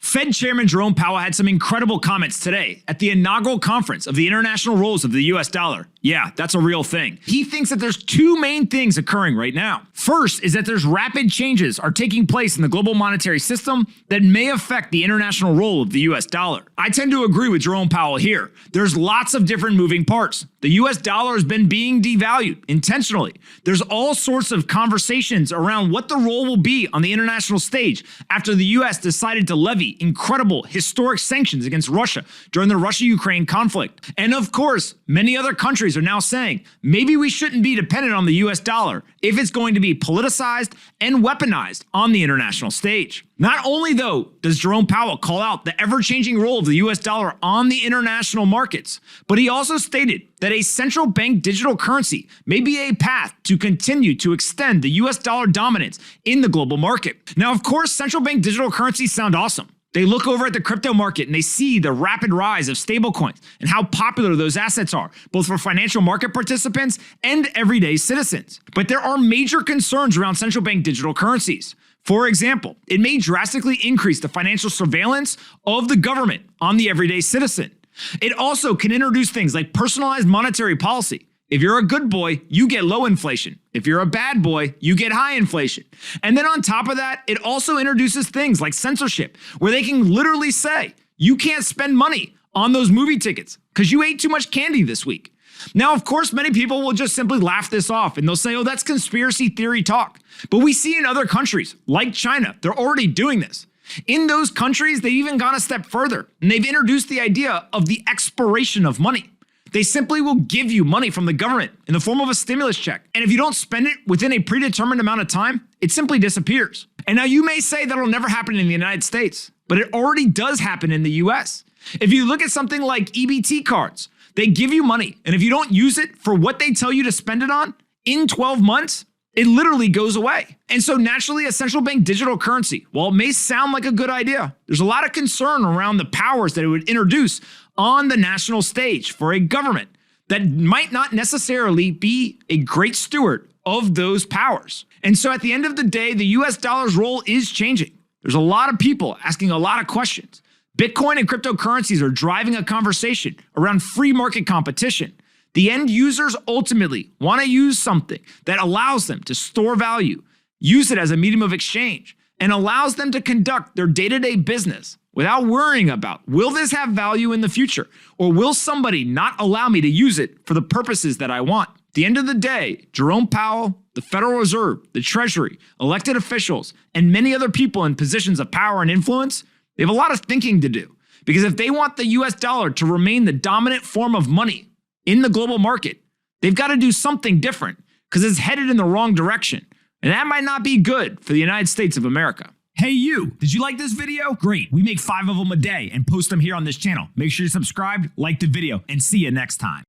Fed Chairman Jerome Powell had some incredible comments today at the inaugural conference of the international roles of the US dollar. Yeah, that's a real thing. He thinks that there's two main things occurring right now. First is that there's rapid changes are taking place in the global monetary system that may affect the international role of the US dollar. I tend to agree with Jerome Powell here. There's lots of different moving parts. The US dollar has been being devalued intentionally. There's all sorts of conversations around what the role will be on the international stage after the US decided to levy incredible historic sanctions against Russia during the Russia-Ukraine conflict. And of course, many other countries are now saying maybe we shouldn't be dependent on the US dollar if it's going to be politicized and weaponized on the international stage. Not only, though, does Jerome Powell call out the ever-changing role of the US dollar on the international markets, but he also stated that a central bank digital currency may be a path to continue to extend the US dollar dominance in the global market. Now, of course, central bank digital currencies sound awesome. They look over at the crypto market and they see the rapid rise of stablecoins and how popular those assets are, both for financial market participants and everyday citizens. But there are major concerns around central bank digital currencies. For example, it may drastically increase the financial surveillance of the government on the everyday citizen. It also can introduce things like personalized monetary policy. If you're a good boy, you get low inflation. If you're a bad boy, you get high inflation. And then on top of that, it also introduces things like censorship, where they can literally say, you can't spend money on those movie tickets because you ate too much candy this week. Now, of course, many people will just simply laugh this off and they'll say, oh, that's conspiracy theory talk. But we see in other countries, like China, they're already doing this. In those countries, they've even gone a step further and they've introduced the idea of the expiration of money. They simply will give you money from the government in the form of a stimulus check. And if you don't spend it within a predetermined amount of time, it simply disappears. And now you may say that'll never happen in the United States, but it already does happen in the US. If you look at something like EBT cards, they give you money. And if you don't use it for what they tell you to spend it on, in 12 months, it literally goes away. And so naturally, a central bank digital currency, while it may sound like a good idea, there's a lot of concern around the powers that it would introduce on the national stage for a government that might not necessarily be a great steward of those powers. And so at the end of the day, the US dollar's role is changing. There's a lot of people asking a lot of questions. Bitcoin and cryptocurrencies are driving a conversation around free market competition. The end users ultimately want to use something that allows them to store value, use it as a medium of exchange, and allows them to conduct their day-to-day business without worrying about, will this have value in the future? Or will somebody not allow me to use it for the purposes that I want? At the end of the day, Jerome Powell, the Federal Reserve, the Treasury, elected officials, and many other people in positions of power and influence, they have a lot of thinking to do. Because if they want the US dollar to remain the dominant form of money in the global market, they've got to do something different because it's headed in the wrong direction. And that might not be good for the United States of America. Hey you, did you like this video? Great, we make 5 of them a day and post them here on this channel. Make sure you're subscribed, like the video, and see you next time.